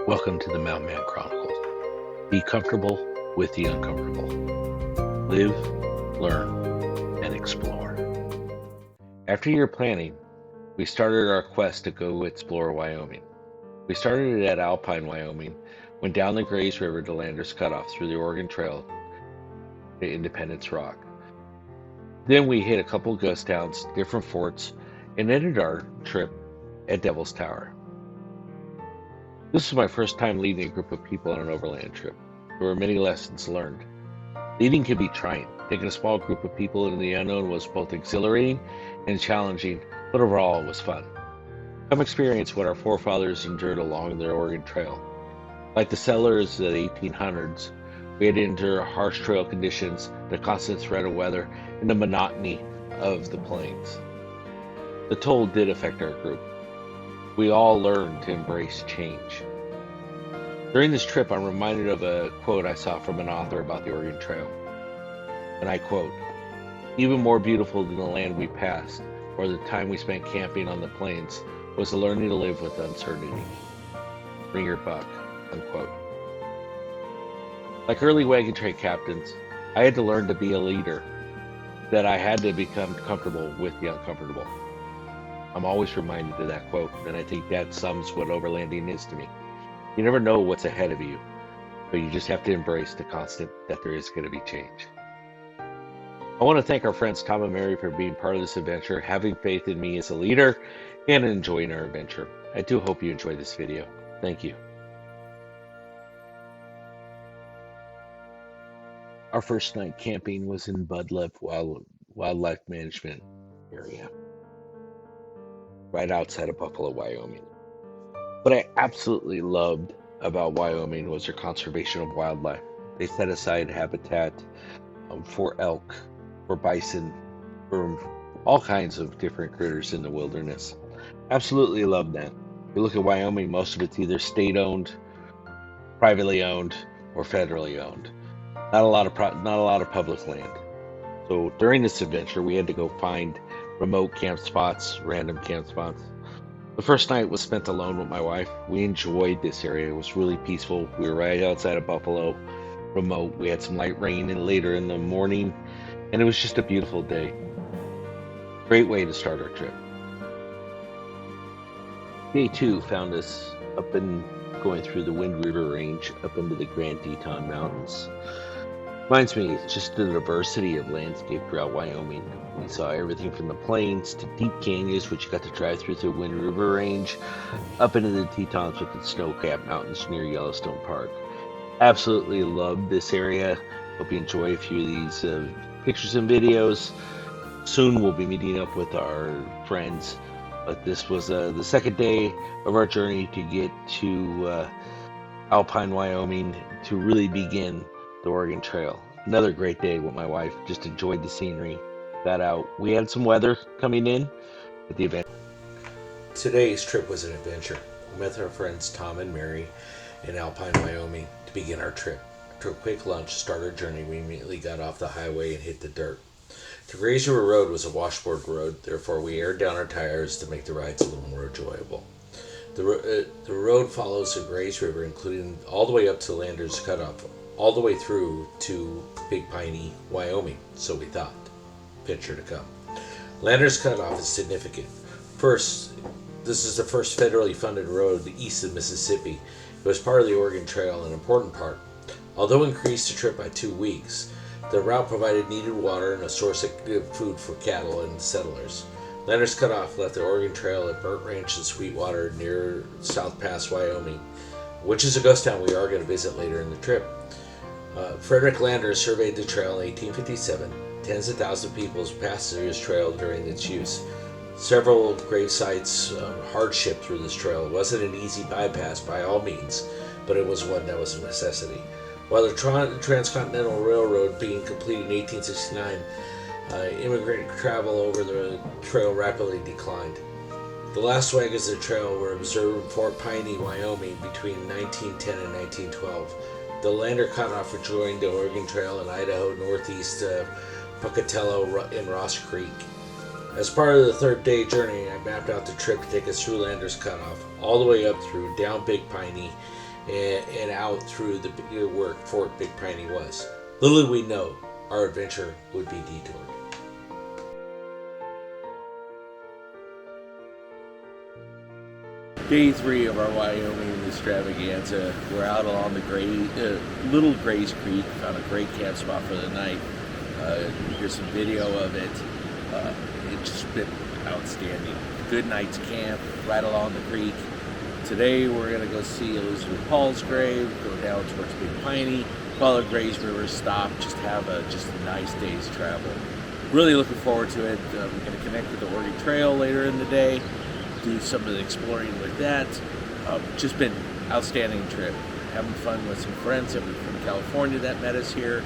Welcome to the Mountain Man Chronicles. Be comfortable with the uncomfortable. Live, learn, and explore. After year planning, we started our quest to go explore Wyoming. We started it at Alpine, Wyoming, went down the Grays River to Landers Cutoff through the Oregon Trail to Independence Rock. Then we hit a couple ghost towns, different forts, and ended our trip at Devil's Tower. This was my first time leading a group of people on an overland trip. There were many lessons learned. Leading can be trying. Taking a small group of people into the unknown was both exhilarating and challenging, but overall it was fun. Come experience what our forefathers endured along the Oregon Trail. Like the settlers of the 1800s, we had to endure harsh trail conditions, the constant threat of weather, and the monotony of the plains. The toll did affect our group. We all learned to embrace change. During this trip, I'm reminded of a quote I saw from an author about the Oregon Trail. And I quote, "Even more beautiful than the land we passed, or the time we spent camping on the plains, was the learning to live with uncertainty. Bring your buck," unquote. Like early wagon train captains, I had to learn to be a leader, that I had to become comfortable with the uncomfortable. I'm always reminded of that quote, and I think that sums what overlanding is to me. You never know what's ahead of you, but you just have to embrace the constant that there is going to be change. I want to thank our friends Tom and Mary for being part of this adventure, having faith in me as a leader, and enjoying our adventure. I do hope you enjoy this video. Thank you. Our first night camping was in Budlev Wildlife Management Area, right outside of Buffalo, Wyoming. What I absolutely loved about Wyoming was their conservation of wildlife. They set aside habitat for elk, for bison, for all kinds of different critters in the wilderness. Absolutely love that. If you look at Wyoming, most of it's either state-owned, privately owned, or federally owned. Not a lot of public land. So during this adventure, we had to go find remote camp spots, random camp spots. The first night was spent alone with my wife. We enjoyed this area. It was really peaceful. We were right outside of Buffalo, remote. We had some light rain later in the morning, and it was just a beautiful day. Great way to start our trip. Day 2 found us up and going through the Wind River Range up into the Grand Teton Mountains. Reminds me just the diversity of landscape throughout Wyoming. We saw everything from the plains to deep canyons, which you got to drive through the Wind River Range, up into the Tetons with the snow-capped mountains near Yellowstone Park. Absolutely loved this area. Hope you enjoy a few of these pictures and videos. Soon we'll be meeting up with our friends, but this was the second day of our journey to get to Alpine, Wyoming, to really begin the Oregon Trail. Another great day with my wife. Just enjoyed the scenery. Got out. We had some weather coming in, but the event. Today's trip was an adventure. We met our friends Tom and Mary in Alpine, Wyoming to begin our trip. After a quick lunch to start our journey, we immediately got off the highway and hit the dirt. The Grays River Road was a washboard road, therefore we aired down our tires to make the rides a little more enjoyable. The road follows the Grays River, including all the way up to Landers Cutoff, all the way through to Big Piney, Wyoming, so we thought. Picture to come. Landers Cutoff is significant. First, this is the first federally funded road east of Mississippi. It was part of the Oregon Trail, an important part. Although increased the trip by 2 weeks, the route provided needed water and a source of food for cattle and settlers. Landers Cutoff left the Oregon Trail at Burnt Ranch and Sweetwater near South Pass, Wyoming, which is a ghost town we are going to visit later in the trip. Frederick Landers surveyed the trail in 1857. Tens of thousands of people passed through his trail during its use. Several grave sites, hardship through this trail. It wasn't an easy bypass by all means, but it was one that was a necessity. While the Transcontinental Railroad being completed in 1869, immigrant travel over the trail rapidly declined. The last wagons of the trail were observed in Fort Piney, Wyoming between 1910 and 1912. The Lander Cutoff rejoined the Oregon Trail in Idaho northeast of Pocatello and Ross Creek. As part of the third day journey, I mapped out the trip to take us through Landers Cutoff, all the way up through down Big Piney and out through the where Fort Big Piney was. Little did we know our adventure would be detoured. Day 3 of our Wyoming extravaganza. We're out along the Little Grays Creek, found a great camp spot for the night. Here's some video of it. It's just been outstanding. Good night's camp right along the creek. Today we're going to go see Elizabeth Paul's grave, go down towards Big Piney, follow Grays River, stop, just have a nice day's travel. Really looking forward to it. We're going to connect with the Oregon Trail later in the day, do some of the exploring with that. Just been outstanding trip. Having fun with some friends from California that met us here.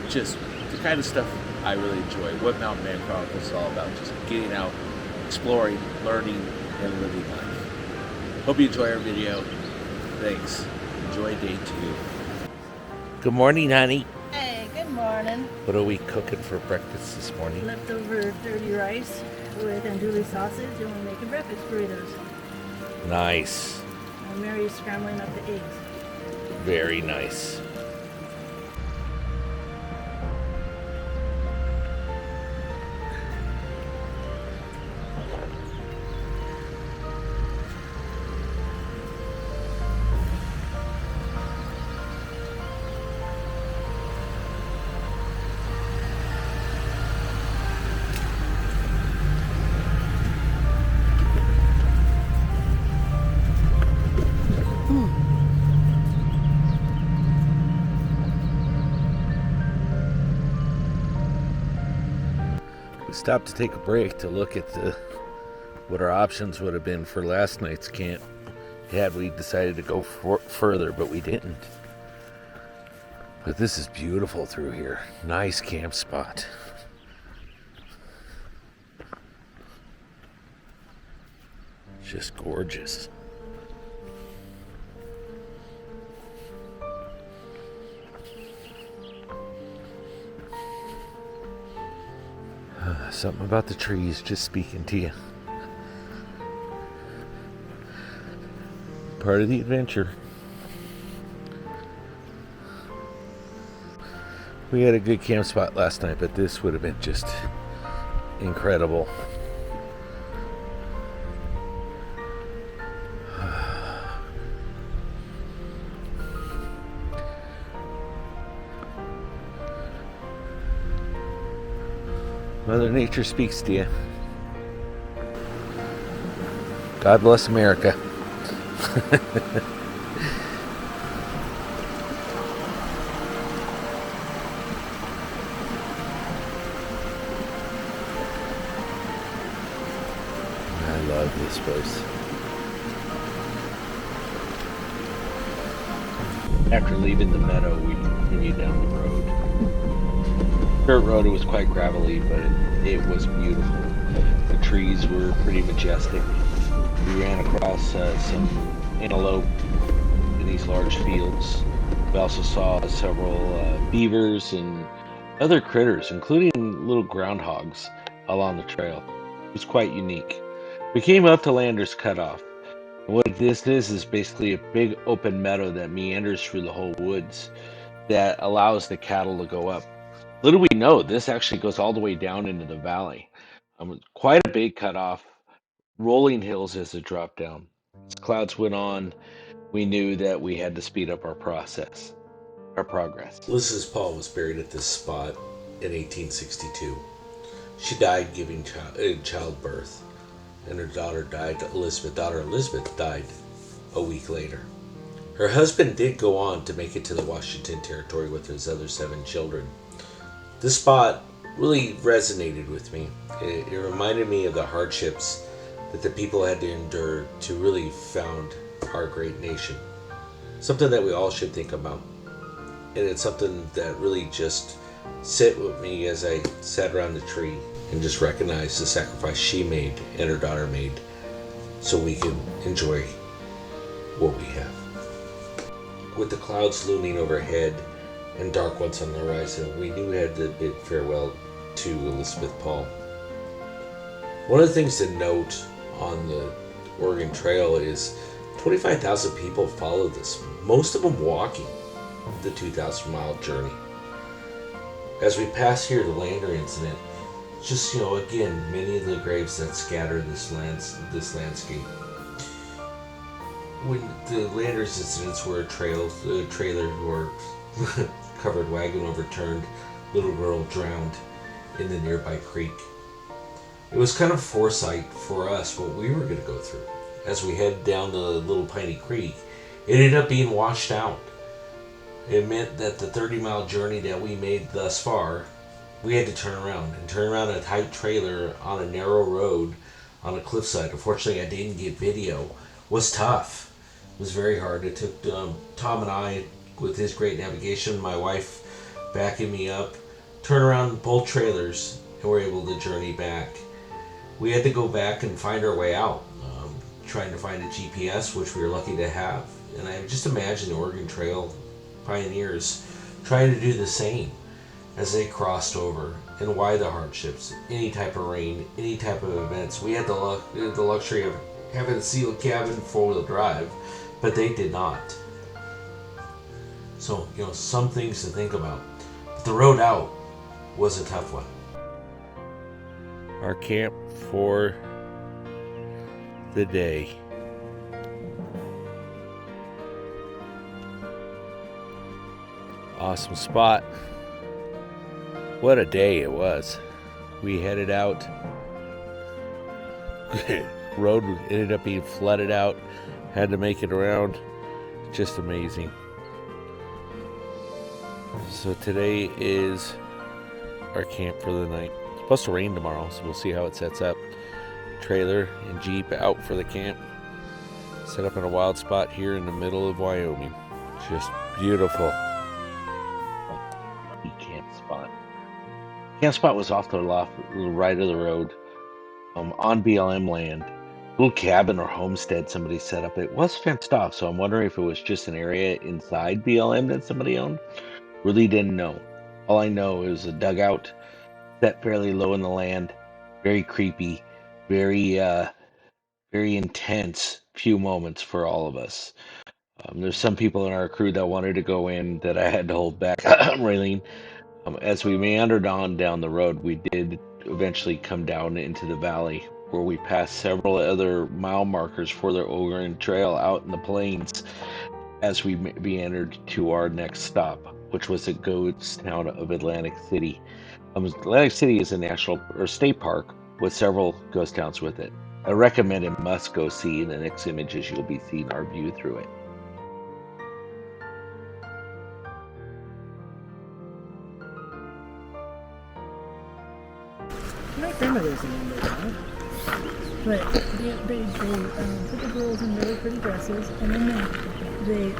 Just the kind of stuff I really enjoy. What Mountain Man Chronicles is all about. Just getting out, exploring, learning, and living life. Hope you enjoy our video. Thanks. Enjoy day 2. Good morning, honey. Hey, good morning. What are we cooking for breakfast this morning? Leftover dirty rice with andouille sausage, and we're making breakfast burritos. Nice. And Mary's scrambling up the eggs. Very nice. We stopped to take a break to look at what our options would have been for last night's camp had we decided to go further, but we didn't. But this is beautiful through here. Nice camp spot. Just gorgeous. Something about the trees just speaking to you. Part of the adventure. We had a good camp spot last night, but this would have been just incredible. Mother Nature speaks to you. God bless America. I love this place. After leaving the meadow, we continued down the road. Dirt road, it was quite gravelly, but it was beautiful. The trees were pretty majestic. We ran across some antelope in these large fields. We also saw several beavers and other critters, including little groundhogs along the trail. It was quite unique. We came up to Landers Cutoff. What this is basically a big open meadow that meanders through the whole woods that allows the cattle to go up. Little we know, this actually goes all the way down into the valley. Quite a big cutoff, rolling hills as it dropped down. As clouds went on, we knew that we had to speed up our progress. Elizabeth Paul was buried at this spot in 1862. She died giving childbirth, and her daughter Elizabeth died a week later. Her husband did go on to make it to the Washington Territory with his other 7 children. This spot really resonated with me. It reminded me of the hardships that the people had to endure to really found our great nation. Something that we all should think about. And it's something that really just sit with me as I sat around the tree and just recognized the sacrifice she made and her daughter made so we can enjoy what we have. With the clouds looming overhead and dark once on the horizon, we knew we had to bid farewell to Elizabeth Paul. One of the things to note on the Oregon Trail is 25,000 people followed this, most of them walking the 2,000-mile journey. As we pass here, the Lander incident, just, again, many of the graves that scatter this landscape. When the Landers incidents were a trailer or covered wagon overturned, little girl drowned in the nearby creek. It was kind of foresight for us what we were going to go through. As we head down the Little Piney Creek, it ended up being washed out. It meant that the 30-mile journey that we made thus far, we had to turn around a tight trailer on a narrow road on a cliffside. Unfortunately, I didn't get video. It was tough. It was very hard. It took Tom and I, with his great navigation, my wife backing me up, turn around both trailers, and we're able to journey back. We had to go back and find our way out, trying to find a GPS, which we were lucky to have. And I just imagine the Oregon Trail pioneers trying to do the same as they crossed over, and why the hardships, any type of rain, any type of events. We had the luxury of having a sealed cabin, four-wheel drive, but they did not. So, some things to think about. But the road out was a tough one. Our camp for the day. Awesome spot. What a day it was. We headed out. Road ended up being flooded out. Had to make it around. Just amazing. So today is our camp for the night. It's supposed to rain tomorrow, so we'll see how it sets up. Trailer and Jeep out for the camp. Set up in a wild spot here in the middle of Wyoming. Just beautiful. Camp spot was off the right of the road, on BLM land. Little cabin or homestead somebody set up. It was fenced off, so I'm wondering if it was just an area inside BLM that somebody owned. Really didn't know. All I know is a dugout set fairly low in the land, very creepy, very intense few moments for all of us. There's some people in our crew that wanted to go in that I had to hold back. Raylene. As we meandered on down the road, we did eventually come down into the valley, where we passed several other mile markers for the Oregon Trail out in the plains as we meandered to our next stop, which was the ghost town of Atlantic City. Atlantic City is a national or state park with several ghost towns with it. I recommend and must go see. In the next images, you'll be seeing our view through it. My grandmother's in there, right? But they put the girls in really pretty dresses, and then they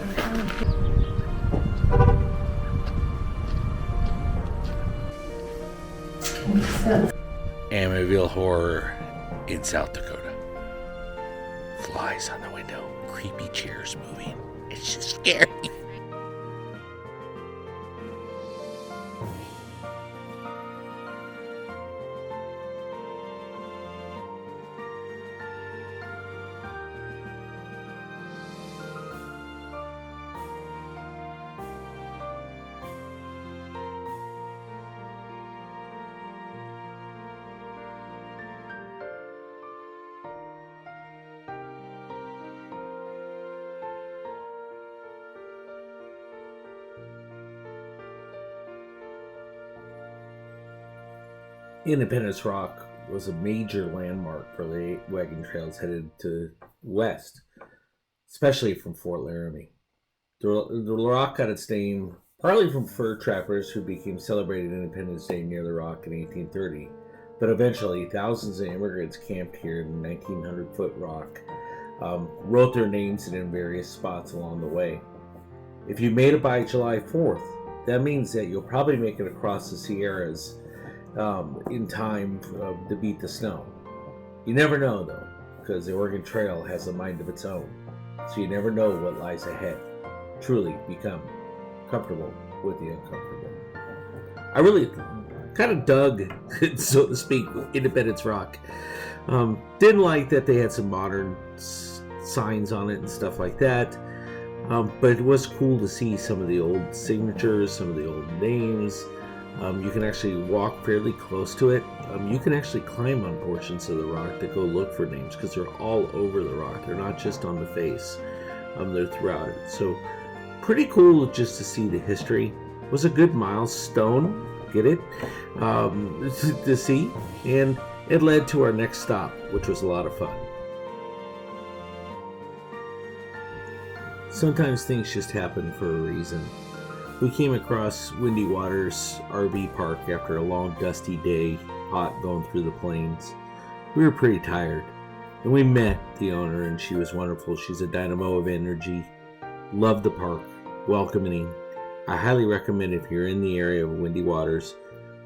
Amityville Horror in South Dakota. Flies on the window, creepy chairs moving. It's just scary. Independence Rock was a major landmark for the wagon trails headed to west, especially from Fort Laramie. The rock got its name partly from fur trappers who became celebrated Independence Day near the rock in 1830, but eventually thousands of immigrants camped here in the 1,900-foot rock, wrote their names in various spots along the way. If you made it by July 4th, that means that you'll probably make it across the Sierras in time to beat the snow. You never know, though, because the Oregon Trail has a mind of its own, so you never know what lies ahead. Truly become comfortable with the uncomfortable. I really kind of dug, so to speak, Independence Rock. Didn't like that they had some modern signs on it and stuff like that. But it was cool to see some of the old signatures, some of the old names. You can actually walk fairly close to it. You can actually climb on portions of the rock to go look for names because they're all over the rock. They're not just on the face. They're throughout it. So pretty cool just to see the history. It was a good milestone, get it, to see. And it led to our next stop, which was a lot of fun. Sometimes things just happen for a reason. We came across Windy Waters RV park after a long dusty day, hot going through the plains. We were pretty tired, and we met the owner, and she was wonderful. She's a dynamo of energy. Loved the park, welcoming. I highly recommend if you're in the area of Windy Waters,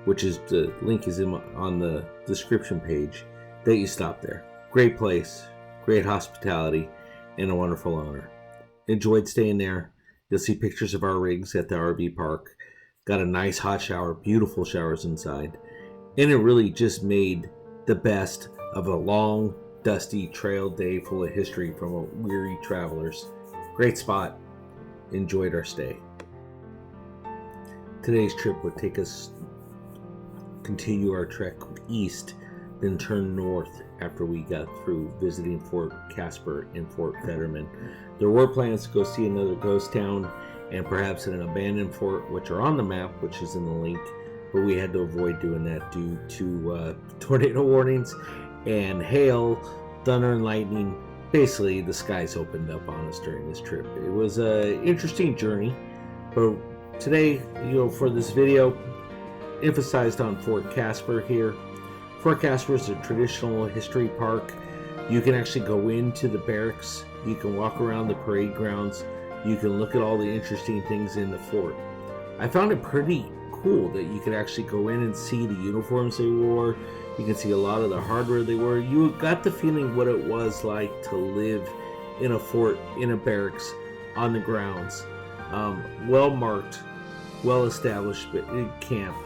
which is the link is on the description page, that you stop there. Great place, great hospitality, and a wonderful owner. Enjoyed staying there. You'll see pictures of our rigs at the RV park. Got a nice hot shower, beautiful showers inside. And it really just made the best of a long, dusty trail day full of history from weary travelers. Great spot. Enjoyed our stay. Today's trip would take us, continue our trek east, then turn north after we got through visiting Fort Casper and Fort Fetterman. There were plans to go see another ghost town and perhaps an abandoned fort, which are on the map, which is in the link, but we had to avoid doing that due to tornado warnings and hail, thunder and lightning. Basically, the skies opened up on us during this trip. It was an interesting journey, but today, for this video, emphasized on Fort Casper here. Fort Casper is a traditional history park. You can actually go into the barracks. You can walk around the parade grounds. You can look at all the interesting things in the fort. I found it pretty cool that you could actually go in and see the uniforms they wore. You can see a lot of the hardware they wore. You got the feeling what it was like to live in a fort, in a barracks, on the grounds. Well marked, well established camp.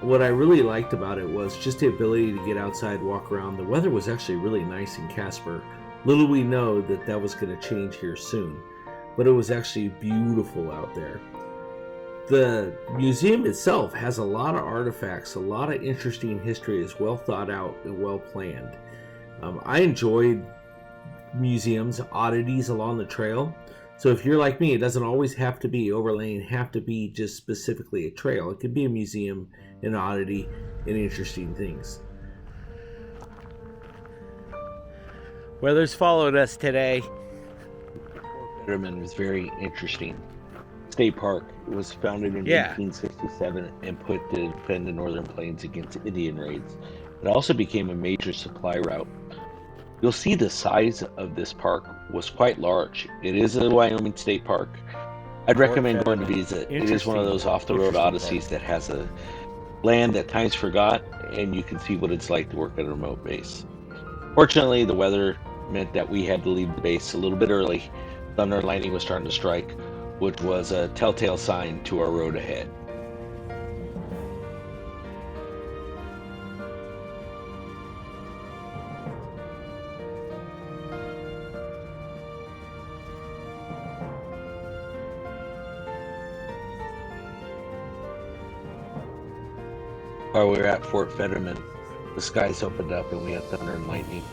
What I really liked about it was just the ability to get outside, walk around. The weather was actually really nice in Casper. Little we know that was going to change here soon, but it was actually beautiful out there. The museum itself has a lot of artifacts, a lot of interesting history. Is well thought out and well planned. I enjoyed museums, oddities along the trail. So if you're like me, it doesn't always have to be overlaying, have to be just specifically a trail. It could be a museum, an oddity, and interesting things. Weather's followed us today. Fetterman was very interesting. State Park was founded in 1867 and put to defend the Northern Plains against Indian raids. It also became a major supply route. You'll see the size of this park was quite large. It is a Wyoming State Park. I'd recommend going to visit. It is one of those off-the-road odysseys that has a land that time's forgot, and you can see what it's like to work at a remote base. Fortunately, the weather meant that we had to leave the base a little bit early. Thunder and lightning was starting to strike, which was a telltale sign to our road ahead. While we were at Fort Fetterman, the skies opened up and we had thunder and lightning.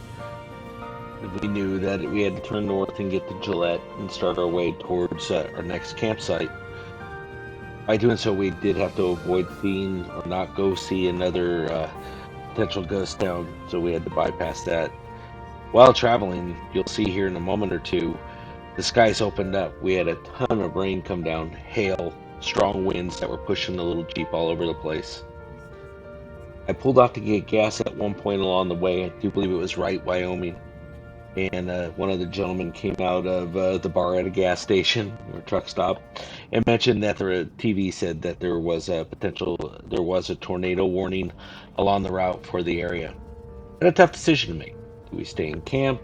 We knew that we had to turn north and get to Gillette and start our way towards our next campsite. By doing so, we did have to avoid seeing or not go see another potential ghost town, so we had to bypass that. While traveling, you'll see here in a moment or two, the skies opened up. We had a ton of rain come down, hail, strong winds that were pushing the little Jeep all over the place. I pulled off to get gas at one point along the way. I do believe it was Wright, Wyoming. And one of the gentlemen came out of the bar at a gas station or truck stop and mentioned that the TV said that there was a tornado warning along the route for the area. I had a tough decision to make. Do we stay in camp?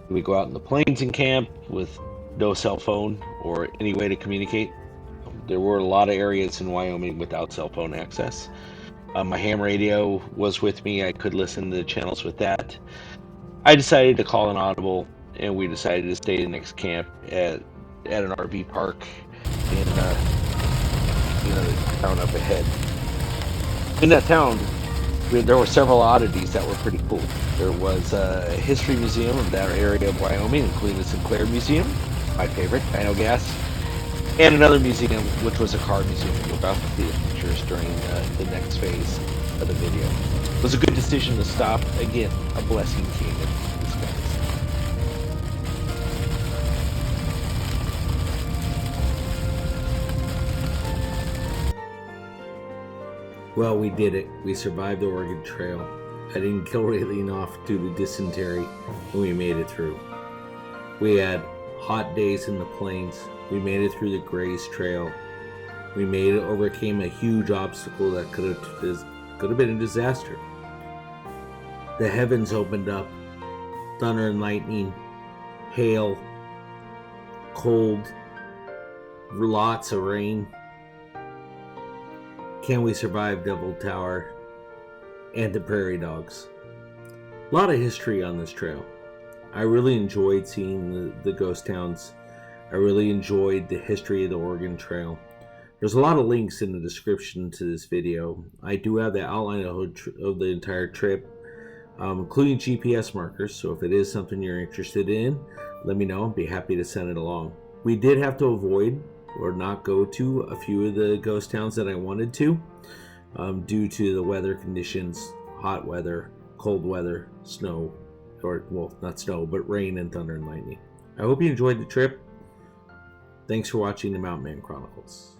Do we go out in the plains and camp with no cell phone or any way to communicate? There were a lot of areas in Wyoming without cell phone access. My ham radio was with me. I could listen to the channels with that. I decided to call an audible and we decided to stay the next camp at an RV park in the town up ahead. In that town, there were several oddities that were pretty cool. There was a history museum of that area of Wyoming, including the Sinclair Museum, my favorite, Dino Gas, and another museum, which was a car museum. We're about to see the pictures during the next phase of the video. It was a good decision to stop. Again, a blessing came in disguise. Well, we did it. We survived the Oregon Trail. I didn't kill Raylene off due to dysentery, and we made it through. We had hot days in the plains. We made it through the Grays Trail. We overcame a huge obstacle that could have been a disaster. The heavens opened up. Thunder and lightning, hail, cold, lots of rain. Can we survive Devil Tower and the prairie dogs? A lot of history on this trail. I really enjoyed seeing the ghost towns. I really enjoyed the history of the Oregon Trail. There's a lot of links in the description to this video. I do have the outline of the entire trip, including GPS markers, so if it is something you're interested in, let me know. I'd be happy to send it along. We did have to avoid or not go to a few of the ghost towns that I wanted to, due to the weather conditions, hot weather, cold weather, snow, or, well, not snow, but rain and thunder and lightning. I hope you enjoyed the trip. Thanks for watching the Mountain Man Chronicles.